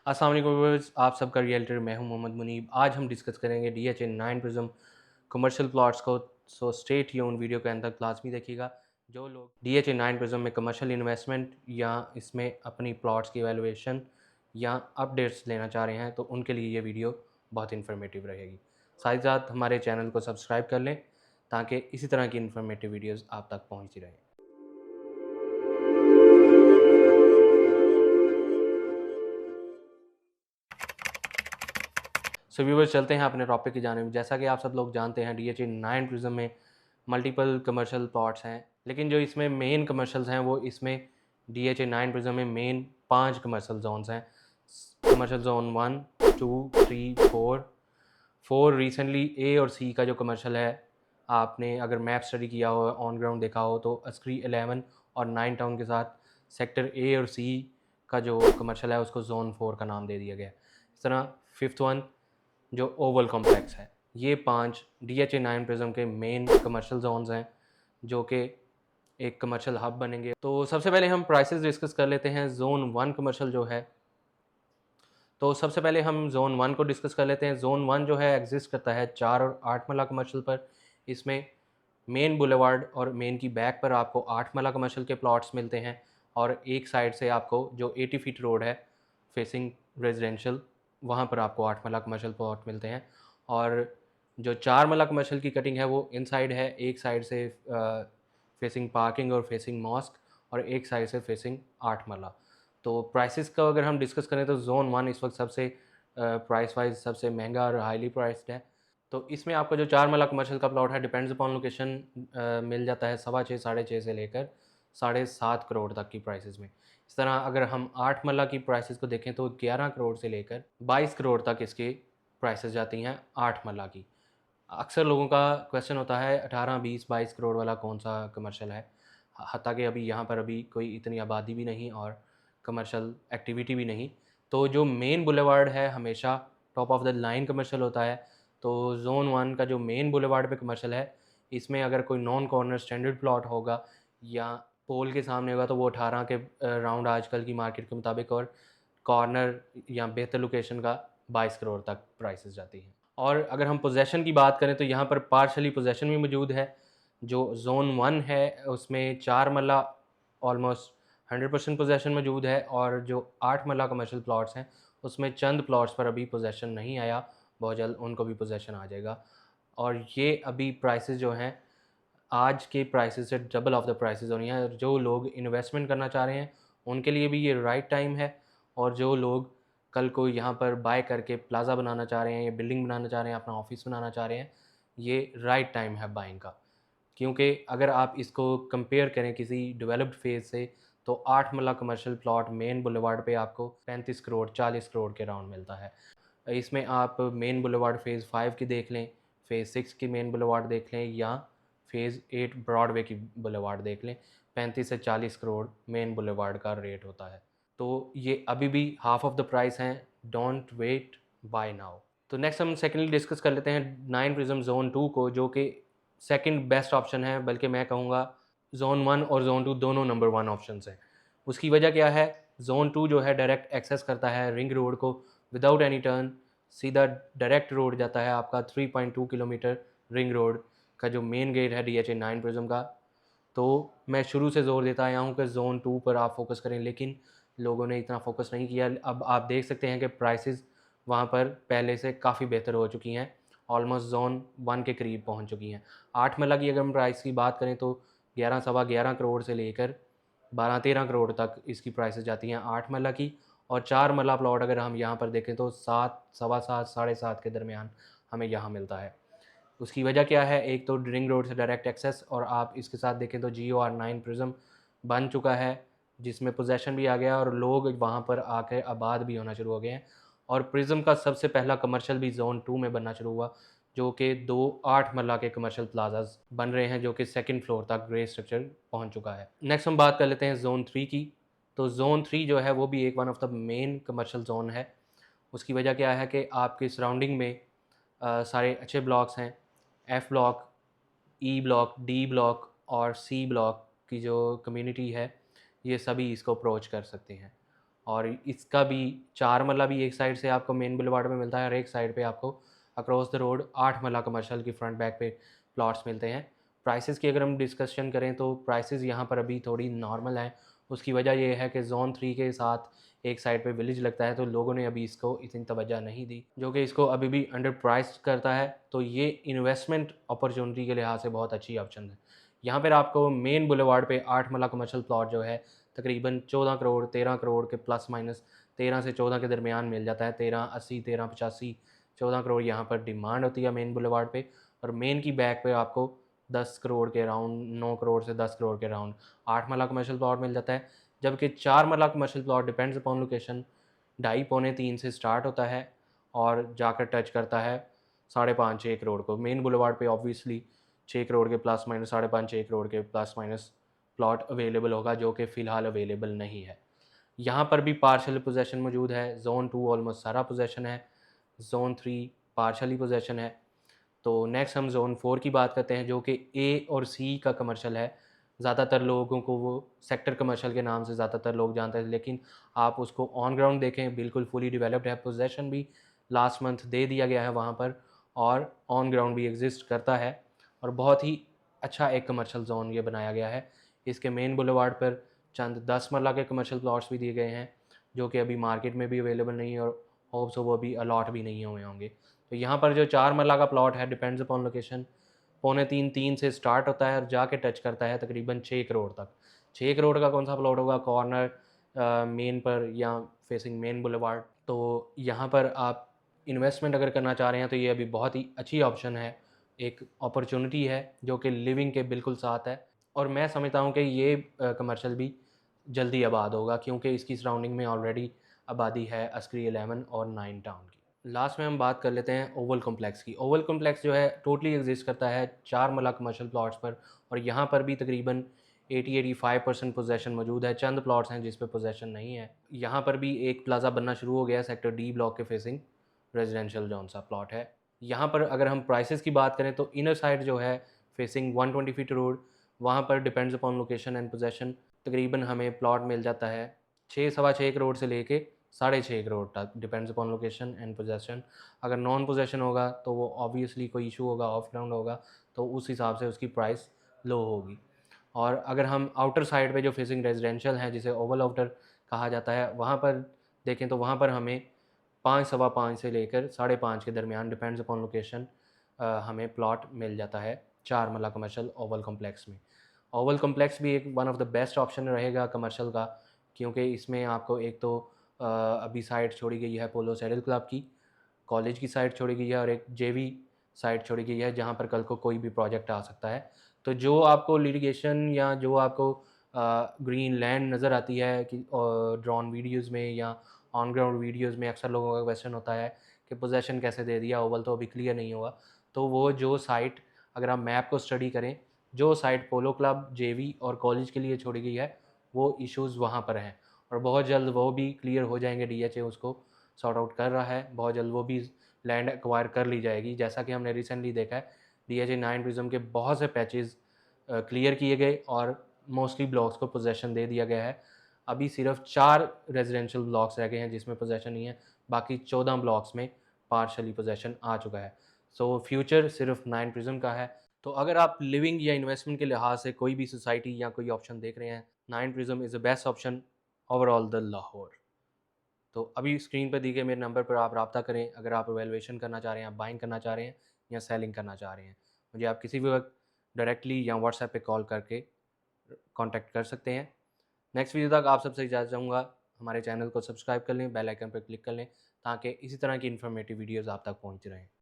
अस्सलाम वालेकुम व्यूअर्स, आप सबका रियल्टर मैं हूं मोहम्मद मुनीब। आज हम डिस्कस करेंगे DHA 9 प्रिज्म कमर्शियल प्लॉट्स को। सो स्टे ट्यून, वीडियो के अंदर लाजमी देखिएगा। जो लोग DHA 9 प्रिज्म में कमर्शियल इन्वेस्टमेंट या इसमें अपनी प्लॉट्स की वैल्यूएशन या अपडेट्स लेना चाह रहे हैं तो उनके लिए ये वीडियो बहुत इन्फॉर्मेटिव रहेगी। साथ ही साथ हमारे चैनल को सब्सक्राइब कर लें ताकि इसी तरह की इन्फॉर्मेटिव वीडियोज़ आप तक पहुँचती रहें। सो व्यूवर्स, चलते हैं अपने टॉपिक की जानिब। जैसा कि आप सब लोग जानते हैं, DHA 9 प्रिज्म में मल्टीपल कमर्शियल प्लॉट्स हैं, लेकिन जो इसमें मेन कमर्शियल्स हैं वो इसमें DHA 9 प्रिज्म में मेन 5 कमर्शियल जोन्स हैं। Commercial zone 1, 2, 3, 4। 4 रिसेंटली ए और सी का जो कमर्शियल है, आपने अगर मैप स्टडी किया हो, ऑन ग्राउंड देखा हो, तो अस्करी 11 और 9 टाउन के साथ सेक्टर ए और सी का जो कमर्शियल है उसको जोन 4 का नाम दे दिया गया है। इस तरह फिफ्थ वन जो ओवल कॉम्प्लेक्स है, ये 5 DHA 9 प्रिज्म के मेन कमर्शियल जोन्स हैं जो कि एक कमर्शियल हब बनेंगे। तो सबसे पहले हम प्राइसेस डिस्कस कर लेते हैं। जोन 1 कमर्शियल जो है, तो सबसे पहले हम जोन 1 को डिस्कस कर लेते हैं। जोन 1 जो है एग्जिस्ट करता है 4 और 8 मरला कमर्शियल पर। इसमें मेन बुलेवार्ड और मेन की बैक पर आपको 8 मरला कमर्शियल के प्लॉट्स मिलते हैं और एक साइड से आपको जो 80 फीट रोड है फेसिंग रेजिडेंशियल, वहाँ पर आपको 8 मरला कमर्शियल प्लॉट मिलते हैं। और जो 4 मरला कमर्शियल की कटिंग है वो इनसाइड है, एक साइड से फेसिंग पार्किंग और फेसिंग मॉस्क, और एक साइड से फेसिंग 8 मरला। तो प्राइसेस का अगर हम डिस्कस करें तो जोन 1 इस वक्त सबसे प्राइस वाइज सबसे महंगा और हाईली प्राइस्ड है। तो इसमें आपका जो 4 मरला कमर्शियल का प्लॉट है, डिपेंड्स अपॉन लोकेशन, मिल जाता है 6.25 साढ़े 6 से लेकर 7.5 करोड़ तक की प्राइसेस में। इस तरह अगर हम 8 मरला की प्राइसेस को देखें तो 11 करोड़ से लेकर 22 करोड़ तक इसकी प्राइसेस जाती हैं 8 मरला की। अक्सर लोगों का क्वेश्चन होता है 18, 20, 22 करोड़ वाला कौन सा कमर्शियल है। हत्ता कि अभी यहाँ पर अभी कोई इतनी आबादी भी नहीं और कमर्शियल एक्टिविटी भी नहीं। तो जो मेन बुलेवार्ड है हमेशा top of the line commercial होता है। तो जोन 1 का जो मेन बुलेवार्ड पे कमर्शियल है, इसमें अगर कोई नॉन कॉर्नर स्टैंडर्ड प्लॉट होगा या पोल के सामने होगा तो वो 18 के राउंड आजकल की मार्केट के मुताबिक, और कॉर्नर या बेहतर लोकेशन का 22 करोड़ तक प्राइसेस जाती हैं। और अगर हम पोजेसन की बात करें तो यहाँ पर पार्शली पोजेसन भी मौजूद है। जो जोन 1 है उसमें 4 मरला ऑलमोस्ट 100% पोजेसन मौजूद है, और जो 8 मरला कमर्शियल प्लॉट्स हैं उसमें चंद प्लॉट्स पर अभी पोजेसन नहीं आया, बहुत जल्द उनको भी पोजेसन आ जाएगा। और ये अभी प्राइसेस जो हैं आज के प्राइसेस से डबल ऑफ द प्राइसेस हो रही हैं। जो लोग इन्वेस्टमेंट करना चाह रहे हैं उनके लिए भी ये राइट टाइम है, और जो लोग कल को यहाँ पर बाय करके प्लाज़ा बनाना चाह रहे हैं या बिल्डिंग बनाना चाह रहे हैं, अपना ऑफिस बनाना चाह रहे हैं, ये राइट टाइम है बाइंग का। क्योंकि अगर आप इसको कंपेयर करें किसी डेवलप्ड फेज़ से, तो 8 मरला कमर्शियल प्लॉट मेन बुलेवार्ड पे आपको 35 करोड़ 40 करोड़ के राउंड मिलता है। इसमें आप मेन बुलेवार्ड फ़ेज़ 5 की देख लें, फ़ेज़ 6 की मेन बुलेवार्ड देख लें, या फ़ेज़ 8 ब्रॉडवे की बुलेवार्ड देख लें, 35 से 40 करोड़ मेन बुलेवार्ड का रेट होता है। तो ये अभी भी हाफ ऑफ द प्राइस हैं। Don't wait, buy now. तो नेक्स्ट हम सेकेंडली डिस्कस कर लेते हैं 9 प्रिज्म जोन 2 को, जो कि सेकंड बेस्ट ऑप्शन है, बल्कि मैं कहूँगा जोन 1 और जोन 2 दोनों नंबर 1 ऑप्शंस हैं। उसकी वजह क्या है? जोन 2 जो है डायरेक्ट एक्सेस करता है रिंग रोड को विदाउट एनी टर्न। सीधा डायरेक्ट रोड जाता है आपका 3.2 किलोमीटर रिंग रोड का जो मेन गेट है DHA 9 प्रिज्म का। तो मैं शुरू से ज़ोर देता आया हूँ कि ज़ोन 2 पर आप फोकस करें, लेकिन लोगों ने इतना फोकस नहीं किया। अब आप देख सकते हैं कि प्राइसेस वहाँ पर पहले से काफ़ी बेहतर हो चुकी हैं, ऑलमोस्ट ज़ोन 1 के करीब पहुँच चुकी हैं। 8 मरला की अगर हम प्राइस की बात करें तो 11 सवा 11 करोड़ से लेकर 12-13 करोड़ तक इसकी प्राइसेस जाती हैं 8 मरला की। और 4 मरला प्लॉट अगर हम यहाँ पर देखें तो 7, सवा 7, साढ़े 7 के दरमियान हमें यहाँ मिलता है। उसकी वजह क्या है? एक तो रिंग रोड से डायरेक्ट एक्सेस, और आप इसके साथ देखें तो GOR 9 प्रिज्म बन चुका है जिसमें पोजेसन भी आ गया और लोग वहाँ पर आकर आबाद भी होना शुरू हो गए हैं। और प्रिज्म का सबसे पहला कमर्शियल भी जोन 2 में बनना शुरू हुआ, जो कि 2 8 मरला के कमर्शियल प्लाजाज बन रहे हैं, जो कि सेकंड फ्लोर तक ग्रे स्ट्रक्चर पहुँच चुका है। नेक्स्ट हम बात कर लेते हैं जोन 3 की। तो जोन 3 जो है वो भी एक one of the main commercial zone है। उसकी वजह क्या है कि आपके सराउंडिंग में सारे अच्छे ब्लॉक्स हैं। F block, E block, D block और सी ब्लॉक की जो कम्युनिटी है, ये सभी इसको अप्रोच कर सकते हैं। और इसका भी 4 मरला भी एक साइड से आपको मेन बुलेवार्ड में मिलता है और एक साइड पे आपको अक्रॉस द रोड 8 मरला कमर्शियल की फ्रंट बैक पे प्लॉट्स मिलते हैं। प्राइसेस की अगर हम डिस्कशन करें तो प्राइसेस यहाँ पर अभी थोड़ी नॉर्मल हैं। उसकी वजह ये है कि ज़ोन 3 के साथ एक साइड पे विलेज लगता है, तो लोगों ने अभी इसको इतनी तवज्जो नहीं दी, जो कि इसको अभी भी अंडर प्राइस्ड करता है। तो ये इन्वेस्टमेंट अपॉर्चुनिटी के लिहाज से बहुत अच्छी ऑप्शन है। यहाँ पर आपको मेन बुलेवार्ड पे 8 मरला कमर्शियल प्लॉट जो है तकरीबन 14 करोड़ 13 करोड़ के प्लस माइनस 13 से 14 के दरमियान मिल जाता है। 1380 1385 14 करोड़ यहाँ पर डिमांड होती है मेन बुलेवार्ड पे, और मेन की बैक पे आपको 10 करोड़ के अराउंड 9 करोड़ से 10 करोड़ के अराउंड 8 मरला कमर्शियल प्लॉट मिल जाता है। जबकि 4 मरला commercial plot depends upon location 2.5 पौने 3 से स्टार्ट होता है और जाकर टच करता है 5.5 6 करोड़ को। मेन बुलेवार्ड पे ऑब्वियसली 6 करोड़ के प्लस माइनस 5.5 6 करोड़ के प्लस माइनस प्लॉट अवेलेबल होगा, जो कि फ़िलहाल अवेलेबल नहीं है। यहाँ पर भी पार्शियल पोजेसन मौजूद है। ज़ोन 2 ऑलमोस्ट सारा पोजेसन है, ज़ोन 3 पार्शियली पोजेसन है। तो नेक्स्ट हम ज़ोन 4 की बात करते हैं, जो कि ए और सी का कमर्शियल है। ज़्यादातर लोगों को वो सेक्टर कमर्शियल के नाम से ज़्यादातर लोग जानते हैं, लेकिन आप उसको ऑन ग्राउंड देखें बिल्कुल फुली डेवलप्ड है। पोजेसन भी लास्ट मंथ दे दिया गया है वहाँ पर, और ऑन ग्राउंड भी एग्जिस्ट करता है, और बहुत ही अच्छा एक कमर्शियल ज़ोन ये बनाया गया है। इसके मेन बुलेवार्ड पर चंद 10 मरला के कमर्शियल प्लॉट्स भी दिए गए हैं, जो कि अभी मार्केट में भी अवेलेबल नहीं है, और होप सो वो अभी अलॉट भी नहीं हुए होंगे। तो यहाँ पर जो 4 मरला का प्लॉट है डिपेंड्स अपॉन लोकेशन, पौने 3 से स्टार्ट होता है और जाके टच करता है तकरीबन 6 करोड़ तक। 6 करोड़ का कौन सा प्लॉट होगा कॉर्नर मेन पर या फेसिंग मेन बुलेवार्ड। तो यहाँ पर आप इन्वेस्टमेंट अगर करना चाह रहे हैं तो ये अभी बहुत ही अच्छी ऑप्शन है, एक अपॉर्चुनिटी है जो कि लिविंग के बिल्कुल साथ है। और मैं समझता हूँ कि ये कमर्शियल भी जल्दी आबाद होगा, क्योंकि इसकी सराउंडिंग में ऑलरेडी आबादी है अस्करी 11 और 9 टाउन की। लास्ट में हम बात कर लेते हैं ओवल कॉम्प्लेक्स की। ओवल कॉम्प्लेक्स जो है टोटली एग्जिस्ट करता है 4 मरला कमर्शियल प्लॉट्स पर, और यहाँ पर भी तकरीबन 80-85% पोजेसन मौजूद है। चंद प्लॉट्स हैं जिस पे पोजेसन नहीं है। यहाँ पर भी एक प्लाजा बनना शुरू हो गया है सेक्टर डी ब्लॉक के फेसिंग, रेजिडेंशियल जौन सा प्लॉट है। यहाँ पर अगर हम प्राइसेस की बात करें तो इनर साइड जो है फेसिंग 120 फीट रोड, वहाँ पर depends upon location and possession तकरीबन हमें प्लॉट मिल जाता है 6 सवा 6 करोड़ से लेके 6.5 करोड़ तक, depends upon location and possession. अगर नॉन पोजेसन होगा तो वो ऑब्वियसली कोई इशू होगा, ऑफ ग्राउंड होगा, तो उस हिसाब से उसकी प्राइस लो होगी। और अगर हम आउटर साइड पे जो फेसिंग रेजिडेंशियल है जिसे ओवल आउटर कहा जाता है, वहाँ पर देखें तो वहाँ पर हमें 5 सवा 5 से लेकर 5.5 के दरमियान डिपेंड्स अपॉन लोकेशन हमें प्लॉट मिल जाता है 4 मरला कमर्शियल ओवल कॉम्प्लेक्स में। ओवल कॉम्प्लेक्स भी एक one of the best option रहेगा कमर्शियल का, क्योंकि इसमें आपको एक तो अभी साइट छोड़ी गई है पोलो सैडल क्लब की, कॉलेज की साइट छोड़ी गई है, और एक जेवी साइट छोड़ी गई है जहाँ पर कल को कोई भी प्रोजेक्ट आ सकता है। तो जो आपको लिटिगेशन या जो आपको ग्रीन लैंड नज़र आती है कि ड्रोन वीडियोज़ में या ऑन ग्राउंड वीडियोज़ में अक्सर लोगों का क्वेश्चन होता है कि पोजेसन कैसे दे दिया, ओवल तो अभी क्लियर नहीं हुआ। तो वो जो साइट, अगर आप मैप को स्टडी करें, जो साइट पोलो क्लब, जेवी और कॉलेज के लिए छोड़ी गई है, वो इश्यूज़ वहाँ पर हैं, और बहुत जल्द वो भी क्लियर हो जाएंगे। डीएचए उसको सॉर्ट आउट कर रहा है, बहुत जल्द वो भी लैंड एक्वायर कर ली जाएगी। जैसा कि हमने रिसेंटली देखा है डीएचए 9 प्रिज्म के बहुत से पैचेस क्लियर किए गए और मोस्टली ब्लॉक्स को पोजेसन दे दिया गया है। अभी सिर्फ 4 रेजिडेंशियल ब्लॉक्स रह गए हैं जिसमें पोजेसन नहीं है, बाकी 14 ब्लॉक्स में पार्शली पोजेसन आ चुका है। सो फ्यूचर सिर्फ 9 प्रिज्म का है। तो अगर आप लिविंग या इन्वेस्टमेंट के लिहाज से कोई भी सोसाइटी या कोई ऑप्शन देख रहे हैं, 9 prism is the best option overall the Lahore. तो अभी स्क्रीन पर दिए गए मेरे नंबर पर आप रब्ता करें अगर आप वैल्यूएशन करना चाह रहे हैं, आप बाइंग करना चाह रहे हैं या सेलिंग करना चाह रहे हैं। मुझे आप किसी भी वक्त डायरेक्टली या व्हाट्सएप पे कॉल करके कांटेक्ट कर सकते हैं। नेक्स्ट वीडियो तक आप सबसे इजाज़त चाहूँगा। हमारे चैनल को सब्सक्राइब कर लें, बेल आइकन पर क्लिक कर लें, ताकि इसी तरह की इन्फॉर्मेटिव वीडियोज़ आप तक पहुँच रहें।